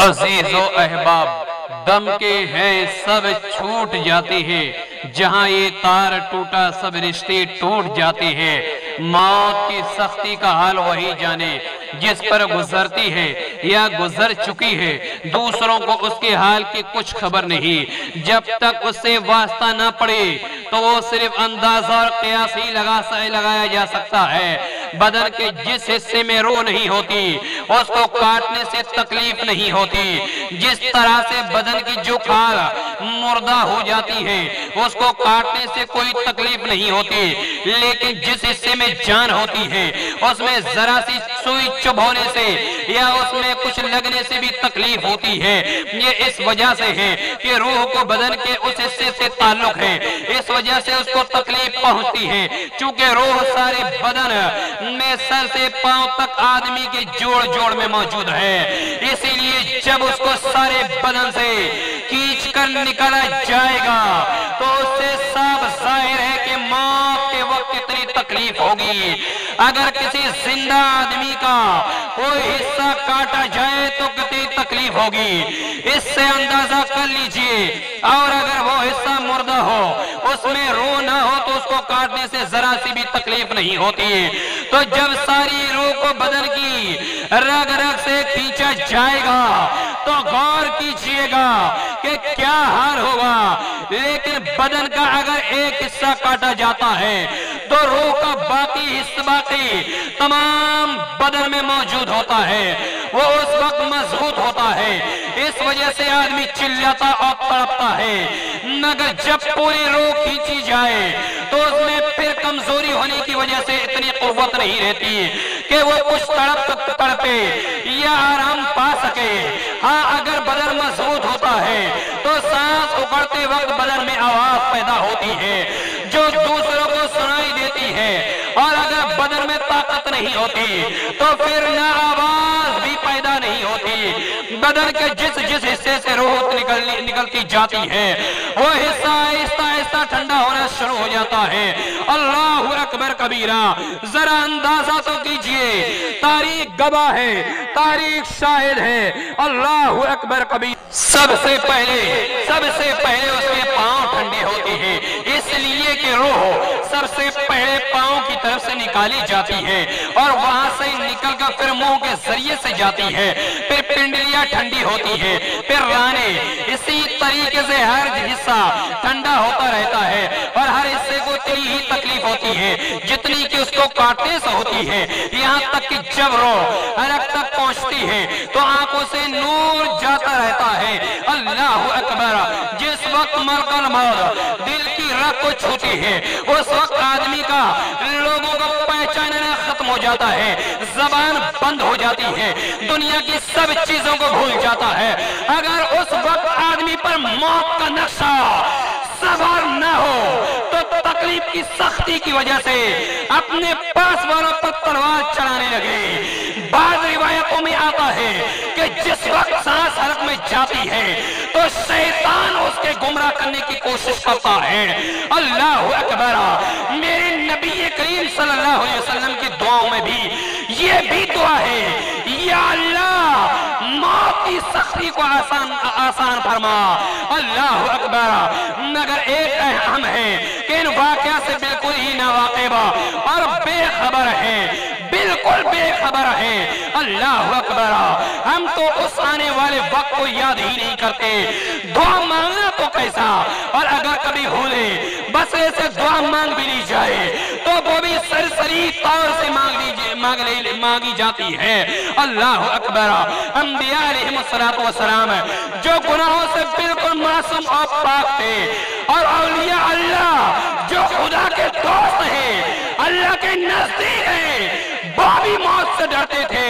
अजीजो अहबाब, दम के हैं सब छूट जाते हैं, जहां ये तार टूटा सब रिश्ते टूट जाते हैं। मौत की सख्ती का हाल वही जाने जिस पर गुजरती है या गुजर चुकी है, दूसरों को उसके हाल की कुछ खबर नहीं। जब तक उससे वास्ता न पड़े तो वो सिर्फ अंदाजा और कियास ही लगाया जा सकता है। बदन के जिस हिस्से में रूह नहीं होती उसको काटने से तकलीफ नहीं होती। जिस तरह से बदन की जो खाल मुर्दा हो जाती है उसको काटने से कोई तकलीफ नहीं होती, लेकिन जिस हिस्से में जान होती है उसमें जरा सी सुई चुभ होने से या उसमें कुछ लगने से भी तकलीफ होती है। ये इस वजह से है कि रूह को बदन के उस हिस्से से ताल्लुक है, इस वजह से उसको तकलीफ पहुंचती है। चूंकि रूह सारे बदन में सर से पांव तक आदमी के जोड़ जोड़ में मौजूद है, इसीलिए जब उसको सारे बदन से खींच कर निकाला जाएगा तो उससे साफ जाहिर है कि मौत के वक्त कितनी तकलीफ होगी। अगर किसी जिंदा आदमी का कोई हिस्सा काटा जाए तो कितनी तकलीफ होगी, इससे अंदाजा कर लीजिए। और अगर वो हिस्सा मुर्दा हो, उसमें रूह ना हो, तो उसको काटने से जरा सी भी तकलीफ नहीं होती। तो जब सारी रूह को बदन की रग रग से खींचा जाएगा तो गौर कीजिएगा कि क्या हाल होगा। लेकिन बदन का अगर एक हिस्सा काटा जाता है तो रूह का बाकी हिस्सा बाकी तमाम बदन में मौजूद होता है, वो उस वक्त मजबूत होता है। इस वजह से आदमी चिल्लाता और तड़पता है। मगर जब पूरी रूह खींची जाए तो उसमें फिर कमजोरी होने की वजह से इतनी कुव्वत नहीं रहती कि वो कुछ तड़पे या आराम पा सके। हाँ, अगर बदन मजबूत होता है तो सांस उखड़ते वक्त बदन में आवाज पैदा होती है जो दूसरों को सुनाई देती है, और अगर बदन में ताकत नहीं होती तो फिर ना आवाज भी पैदा नहीं होती। बदन के जिस हिस्से से रूह निकलती जाती है वो हिस्सा आहिस्ता आहिस्ता ठंडा होना शुरू हो जाता है। अल्लाहु अकबर कबीरा। जरा अंदाजा तो कीजिए, तारीख गवाह है, तारीख शाहिद है। अल्लाहु अकबर कबीर। सबसे पहले उसके पांव ठंडे होते हैं, इसलिए कि रूह सबसे पहले पांव की तरफ से निकाली जाती है और वहां से निकलकर फिर मुंह के जरिए से जाती है, फिर पिंडलियां ठंडी होती है, फिर राने। इसी तरीके से हर हिस्सा ठंडा होता रहता है और हर हिस्से को इतनी ही तकलीफ होती है जितनी कि उसको काटने से होती है। यहाँ तक कि जब रूह हलक तक पहुंचती है तो आंखों से नूर जाता रहता है। अल्लाहु अकबर। जिस वक्त मलकुल मौत दिल की रग को छूती है उस वक्त आदमी का लोगों को पहचानना खत्म हो जाता है, जबान बंद हो जाती है, दुनिया की सब चीजों को भूल जाता है। अगर उस वक्त आदमी पर मौत का नक्शा सवार न हो तो तकलीफ की सख्ती की वजह से अपने पास वालों पर तलवार चढ़ाने लगे। बाद रिवायतों में आता है कि जिस वक्त सांस हलक में जाती है तो शैतान उसके गुमराह करने की कोशिश करता है। अल्लाहु अकबर। मेरे नबी करीम सल्लल्लाहु अलैहि वसल्लम की दुआओं में भी ये भी दुआ है, या अल्लाह मौत की सख्ती को आसान फरमा। अल्लाहु अकबर। मगर एक अहम है कि इन वाक़या से बिल्कुल ही नावाकिबा और बेखबर है, बिल्कुल बेखबर है। अल्लाहु अकबर। हम तो उस आने वाले वक्त को याद ही नहीं करते। दुआ मांगना तो कैसा, और अगर कभी भूले बस ऐसे दुआ मांग भी ली जाए तो वो भी सरसरी तौर से मांगी जाती है। अल्लाहु अकबर। अंबिया अलैहिस्सलातु वस्सलाम जो गुनाहों से बिल्कुल मासूम और पाक थे, और औलिया अल्लाह जो खुदा के दोस्त हैं, अल्लाह के नजदीक हैं, वो भी मौत से डरते थे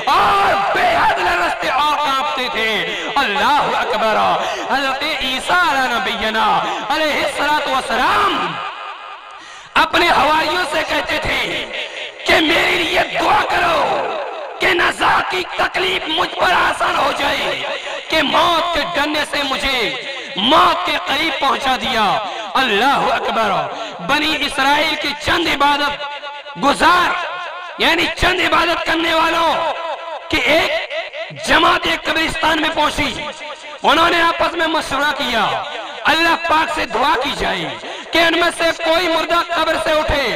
और बेहद लरजते और कांपते थे। अल्लाहु अकबर। हज़रत ईसा नबीना अलैहिस्सलातु वस्सलाम अपने हवारियों से कहते थे कि मेरे लिए दुआ करो कि नज़ात की तकलीफ मुझ पर आसान हो जाए, कि मौत के डरने से मुझे मौत के करीब पहुंचा दिया। अल्लाहु अकबर। बनी इसराइल की चंद इबादत गुजार यानी चंद इबादत करने वालों की एक جماعت ایک قبرستان میں پہنچی. انہوں نے آپس میں مشورہ کیا اللہ پاک سے دعا کی جائے کہ ان میں سے کوئی مردہ قبر سے اٹھے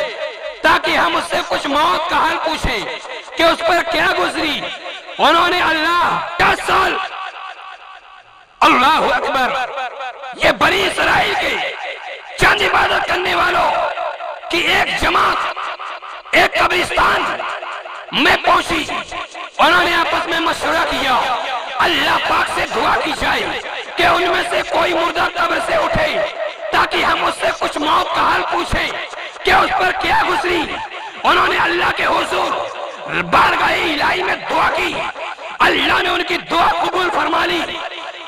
تاکہ ہم اس سے کچھ موت کا حال پوچھیں کہ اس پر کیا گزری. انہوں نے اللہ 10 سال اللہ اکبر یہ بنی اسرائیل کے چند عبادت کرنے والوں کی ایک جماعت ایک قبرستان میں پہنچی. انہوں نے آپس میں مشورہ کیا اللہ پاک سے دعا کی جائے کہ ان میں سے کوئی مردہ قبر سے اٹھے تاکہ ہم اس سے کچھ موت کا حال پوچھیں کہ اس پر کیا گزری. انہوں نے اللہ کے حضور بارگاہ الہی میں دعا کی. اللہ نے ان کی دعا قبول فرما لی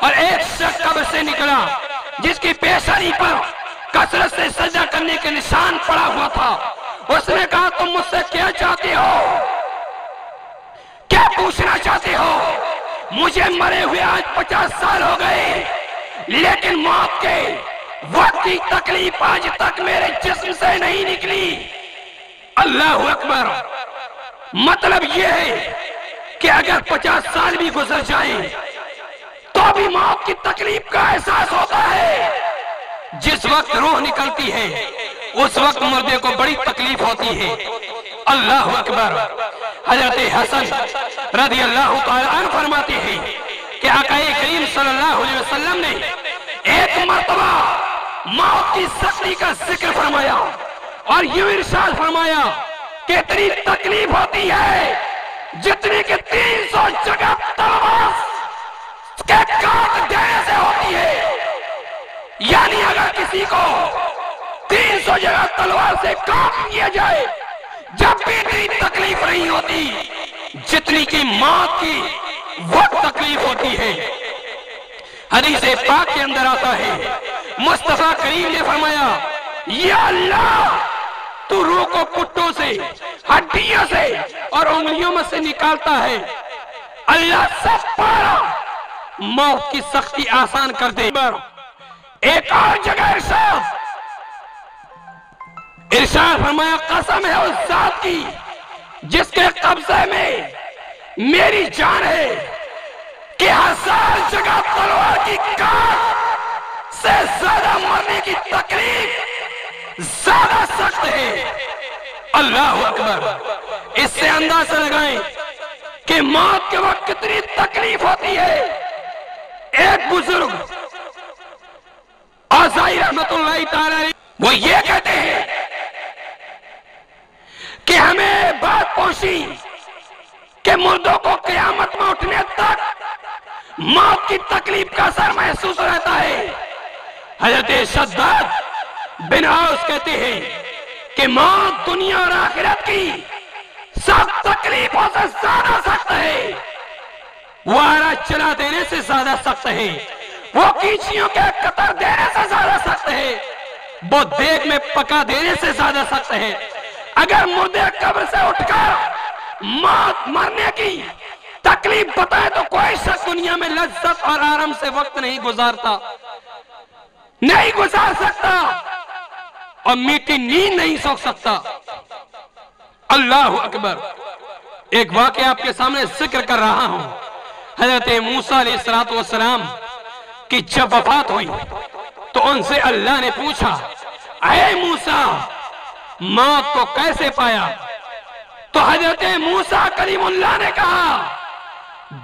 اور ایک شخص قبر سے نکلا جس کی پیشانی پر کثرت سے سجدہ کرنے کے نشان پڑا ہوا تھا. اس نے کہا تم مجھ سے کیا چاہتے ہو, کیا پوچھنا چاہتے ہو؟ مجھے مرے ہوئے آج 50 سال ہو گئے لیکن موت کے وقت کی تکلیف آج تک میرے جسم سے نہیں نکلی. اللہ اکبر. مطلب یہ ہے کہ اگر 50 سال بھی گزر جائیں تو بھی موت کی تکلیف کا احساس ہوتا ہے. جس وقت روح نکلتی ہے اس وقت مردے کو بڑی تکلیف ہوتی ہے. اللہ اکبر. حضرت حسن رضی اللہ تعالی عنہ فرماتے ہیں کہ آقا کریم صلی اللہ علیہ وسلم نے ایک مرتبہ موت کی سختی کا ذکر فرمایا اور یوں ارشاد فرمایا کہ اتنی تکلیف ہوتی ہے جتنی کہ 300 جگہ تلوار کے کاٹ دینے سے ہوتی ہے. یعنی اگر کسی کو 300 جگہ تلوار سے کاٹ دیا جائے جب بھی اتنی تکلیف نہیں ہوتی جتنی کی موت کی وقت تکلیف ہوتی ہے. حدیث پاک کے اندر آتا ہے مصطفیٰ کریم نے فرمایا یا اللہ تو روح کو پٹھوں سے ہڈیوں سے اور انگلیوں میں سے نکالتا ہے. اللہ سب پارا موت کی سختی آسان کر دے. ایک اور جگہ ارشاد فرمایا قسم ہے اس ذات کی جس کے قبضے میں میری جان ہے کہ 1000 جگہ تلوار کی کاٹ سے زیادہ مرنے کی تکلیف زیادہ سخت ہے. اللہ اکبر. اس سے اندازہ لگائیں کہ موت کے وقت کتنی تکلیف ہوتی ہے. ایک بزرگ آزائی رحمت اللہ تعالی وہ یہ کہتے ہیں کہ ہمیں بات پہنچی کہ مردوں کو قیامت میں اٹھنے تک موت کی تکلیف کا اثر محسوس رہتا ہے. حضرت شداد بن اوس کہتے ہیں کہ موت دنیا اور آخرت کی سب تکلیفوں سے زیادہ سخت ہے. وہ آرا چلا دینے سے زیادہ سخت ہے, وہ کیچیوں کے قطر دینے سے زیادہ سخت ہے, وہ دیگ میں پکا دینے سے زیادہ سخت ہے. اگر مردے قبر سے اٹھ کر موت مرنے کی تکلیف بتائے تو کوئی شخص دنیا میں لذت اور آرام سے وقت نہیں گزار سکتا اور میٹھی نیند نہیں سو سکتا. اللہ اکبر. ایک واقعہ آپ کے سامنے ذکر کر رہا ہوں. حضرت موسیٰ علیہ السلام کی جب وفات ہوئی تو ان سے اللہ نے پوچھا اے موسیٰ موت کو کیسے پایا؟ تو حضرت موسیٰ کلیم اللہ نے کہا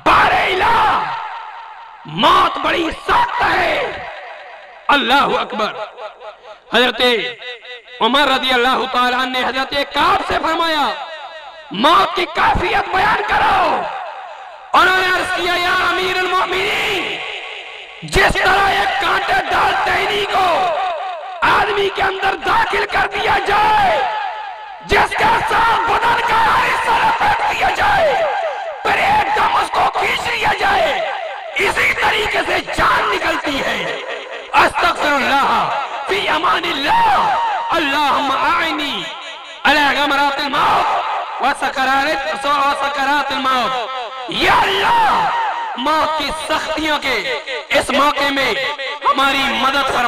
بار الہ موت بڑی سخت ہے. اللہ اکبر. حضرت عمر رضی اللہ تعالیٰ نے حضرت کعب سے فرمایا موت کی کیفیت بیان کرو. انہوں نے عرض کیا یا امیر المؤمنین جس طرح ایک کانٹے دار ٹہنی کو آدمی کے اندر داخل کر دیا جائے, جس کا ساتھ بدن کا حصہ لپیٹ دیا جائے پھر ایک دم اس کو کھینچ لیا جائے, اسی طریقے سے جان نکلتی ہے. استغفر اللہ فی امان اللہ اللہم اعنی علی غمرات الموت وسکرات الموت. یا اللہ موت کی سختیوں کے اس موقع میں ہماری مدد فرما.